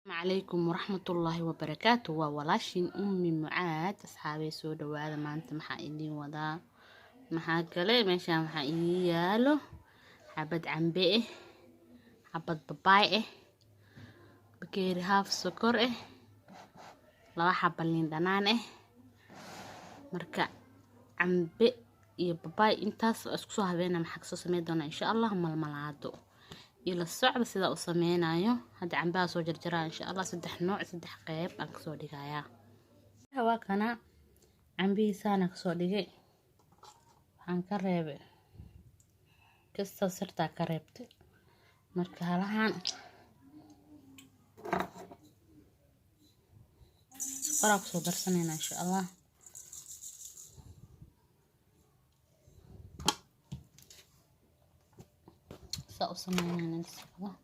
عليكم ورحمة الله وبركاته وولاشين أمي معاد أصحابي سودا وهذا ما أنت محايدين وذا محاكلة ماشي محايدياله حبد عنبئه حبد ببايئه بكيري هاف سكره لوا حبلين دنانه مركا عنبئ iyo babaay intaas isku soo habeena maxaa kasoo sameyn doona insha Allah malmalaado ila socda sida uu sameynayo hada cambaha soo jarjaraa insha Allah saddex nooc saddex qayb aan ka soo dhigayaa waa kana cambihiisana ka soo dhigay waxaan ka reebay kasta sirta ka reebtay marka halahan sokora ku soo darsanayna insha Allah سأصممنا نسخة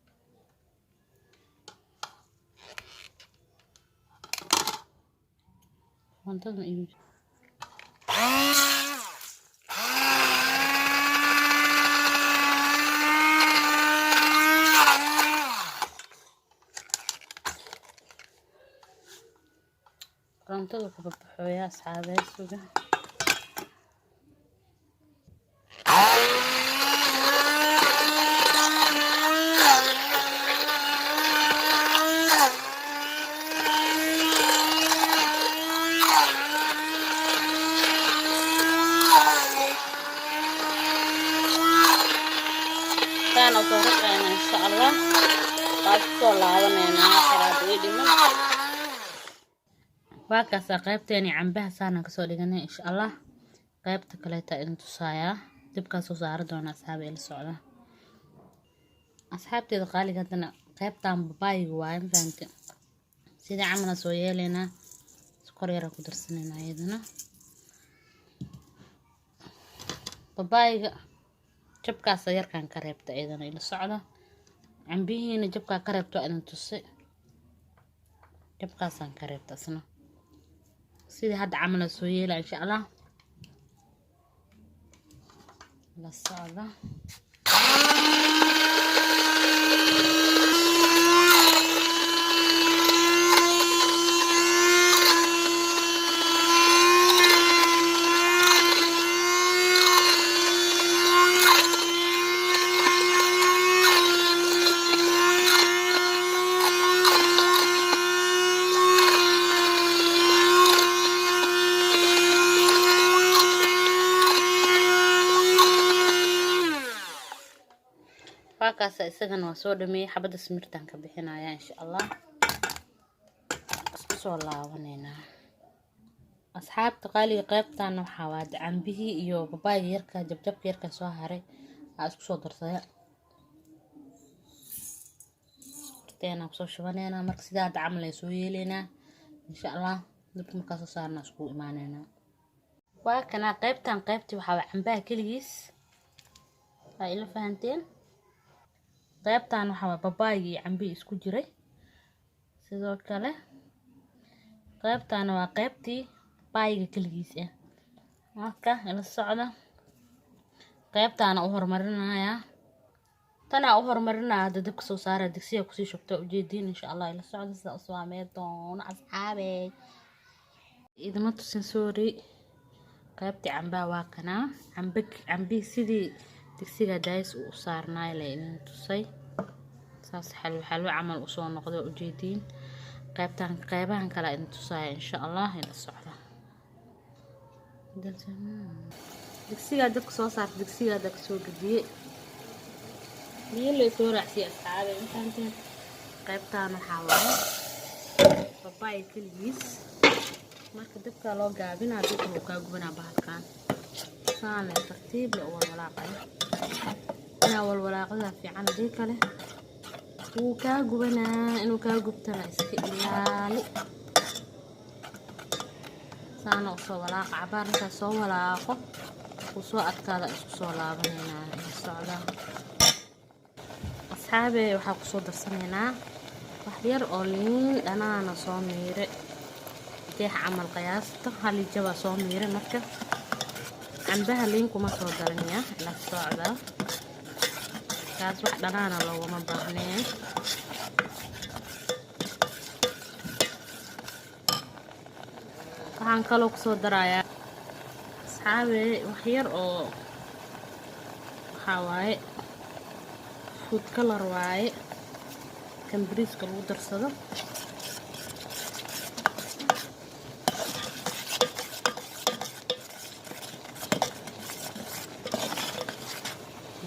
وانتظر إيجو وانتظر كببحويا أصحابي السوق كان أصورنا إن شاء الله قصوا لعونا حرادي من وكذا قيبتني عم بها سنة كسر لجنة إن شاء الله قيبت كليتا أنتو سايا تبقى سوزار دون أصحابي السعودة أصحابتي دقالي قدنا قيبت عم بباي جوايم فهمت سيدي عمنا سويا لنا سكر يراكو درسنا أيضنا بباي jabkaas yarkaan ka reebta iyadana ila socda cambihiina jabka ka reebto aan tusay jabkaasaan ka reebta asna sidii hadda camal soo yeela insha Allah la socda فاكاس إسقنا وسودمي حبة سمرتان كبحنا يا إن شاء الله أسكسوا الله ونينا أصحاب تقالي قيبتان وحواد عن به إيو باباي يركا جبجب يركا سوهري أسكسوا درسايا سمرتين أبصو شوانينا مركزيات عمل يسوي لنا إن شاء الله لكم مركزو صارنا أسكو إيمانينا وكنا قيبتان قيبتي وحواد عن بها كليس هاي إلا فهمتين qaybtan waxa babaaygi cambi isku jiray sidoo kale qaybtan waa qaybtii baayga kaligiis ah marka ila socda qaybtan u hormarinaya tana u hormarinaya dadka soo saara digsiga ku sii shubto ujeedin insha Allah ila socda sida soo ameedoon asxaabay idama tusin sorry qaybtii camba waa kana cambi sidii digsiga days u saarnay leeyin tusay saas xalwo camal u soo noqdo ujeedin qaybtan qaybahan kala in tusay insha Allah ila socda digsiga dadka soo saar digsiga dadka soo gadiye meelo soo raacsi asxaabay intaan qaybtan waxa waaye babaay kaliis marka dabka loo gaabinaa dadka uu ka gubanaa bahalkan saana tartiib leh oo walaaqay أنا والولاقة في عندي كله وكاجبنا إنه كاجبتنا استقلالي سانا وصو ولاقة عبارة كسو ولاقة وصو أكاد إسكسو لابنينا السعودة أصحابي وحاق صو درسنينا وحير أولين أنا صوميري ديح عمل قياس هالي جوا صوميري مركب cambaha liin kuma soo daranaya la socda kaas wax dhanaana looguma baahnee waxaan kaloo ku soo darayaa asxaabe wax yar oo waxa waaye food color waaye kan bariiska lagu darsado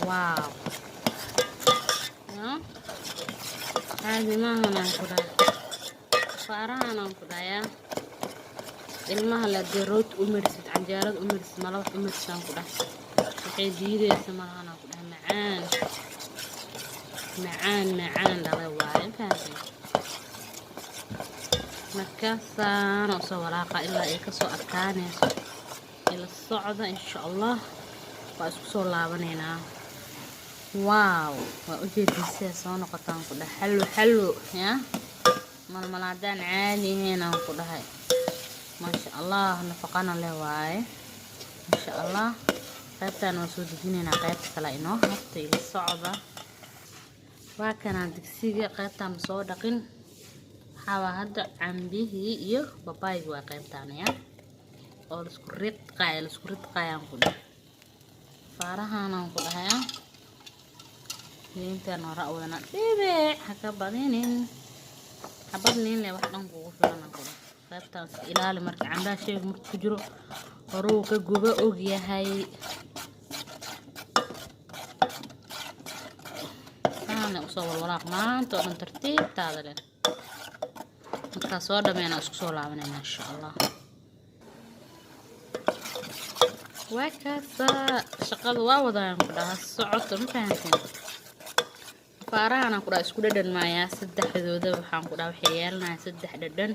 wow هذه ما هنا كده فارهانا كده يا ilmaha la dirood u marsid canjeerada u marsid malawax u marsan ku dhax waxay diidaysa malahan ku dhax macaan dhalay waaye faahfaahsan marka saan oo soo walaaqa ilaa ay ka soo adkaanayso ila socda insha Allah waa isku soo laabaneynaa wow waa u jeedisay soo noqotaan ku dhax xallo ya malmalaadaan caadi heena ku dhahay ما شاء الله نفقنا له واي ما شاء الله قيبتنا وسود جنينا قيبت كلا إنه هبطي للصعبة وكان عندك سيجي قيبتنا صادقين حوا هذا عم به يه باباي وقيبتنا يا أو السكريت قايم كده فارهانا كده يا يمكن رأونا بيبي حكبرينين حبرنين لي واحد نقول فلان كده qaybtaas ilaali marka cambaha sheeg markuu ku jiro horuu ka guba og yahay ana usoo walwalaaq maanta oo dhan tartiibtaada leh markaa soo dhameena isku soo laabanayna insha Allah waa kaasa shaqada waa wadaan ku dhaha socodka ma fahanteen faarahana ku dhaha isku dhadhan maayaa saddexdooda waxaan ku dhaha waxay yeelanayaa saddex dhadhan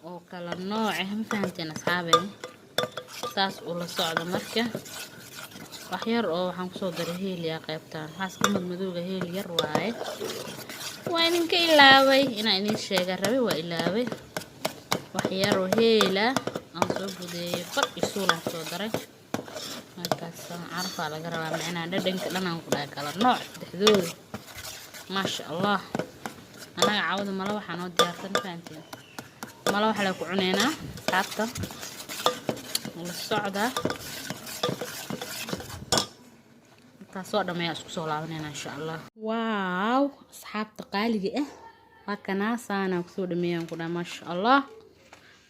oo kala nooc ah ma fahanteen asxaabay saas uu la socdo marka wax yar oo waxaan ku soo daray heeliya qaybtaan xaaska madmadowga heel yar waaye waa idinka ilaaway inaan idin sheega rabay waa ilaaway wax yar oo heela aan soo budeeyay far isuulan soo daray markaas carfa laga rabaa macnaa dhadhanka dhanaan ku dhahay kala nooc saddexdooda maasha Allah anaga caawada mala waxaan oo diyaarsan fahanteen mala waxa la ku cuneena saabta la socda taasoo dhameeya isku soo laabanayna insha Allah waaw asxaabta qaaliga ah waa kana saana ku soo dhameeyaan ku dhaa maasha Allah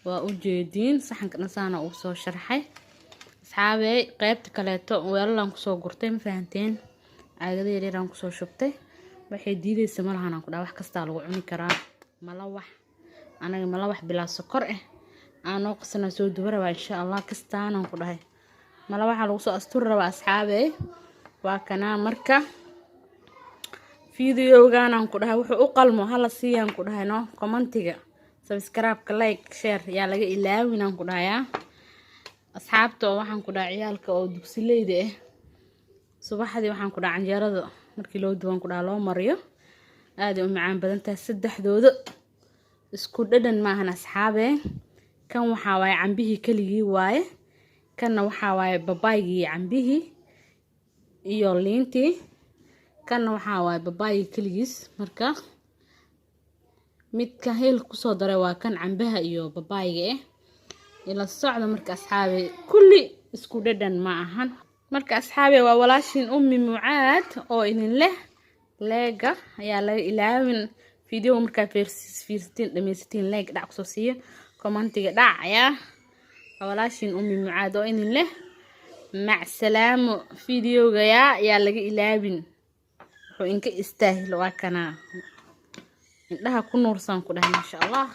waa u jeedin saxanka saana uu soo sharxay asxaabay qaybta kaleeto weelan ku soo gurtay ma fahanteen caagada yaryaraan ku soo shubtay waxay diidaysa malahan ku dhaa wax kasta lagu cuni karaa malawax anaga malawax bilaa sokor ah aan oo qasana soo dubaraba insha Allah kastaana ku dhahay malawaxa lagu soo asturi raba asxaabay waa kana marka videogan aan ku dhahay wuxuu u qalmo hala siiyaan ku dhahay no commentiga subscribe like share yaa laga ilaawin aan ku dhahayaa asxaabta waxaan ku dhahay ciyaalka oo dugsileyda ah subaxdii waxaan ku dhahay canjeerada markii loo duwan ku dhahay loo mariyo aad u macaan badan tahay saddexdooda isku dhadhan maahan asxaabe kan waxa waaye cambihii kaligii waaye kana waxa waaye babaygii cambihii iyo liintii kana waxa waaye babaygii kaligiis marka midka heel ku soo daray waa kan cambaha iyo babayga ila socda marka asxaabe kulli isku dhadhan ma ahan marka asxaabe waa walaashin ummi Mucaad oo idin leh leega ayaa laga ilaawin video marka fiirsatiin dhameystiin like dhac soo siiyo commentiga dhac ya walaashin ummi Mucaad oo idin leh mac salaamo videoga yaa laga ilaawin wuxuu inka istaahil waa kana indhaha ku nuursan ku dhahay insha Allah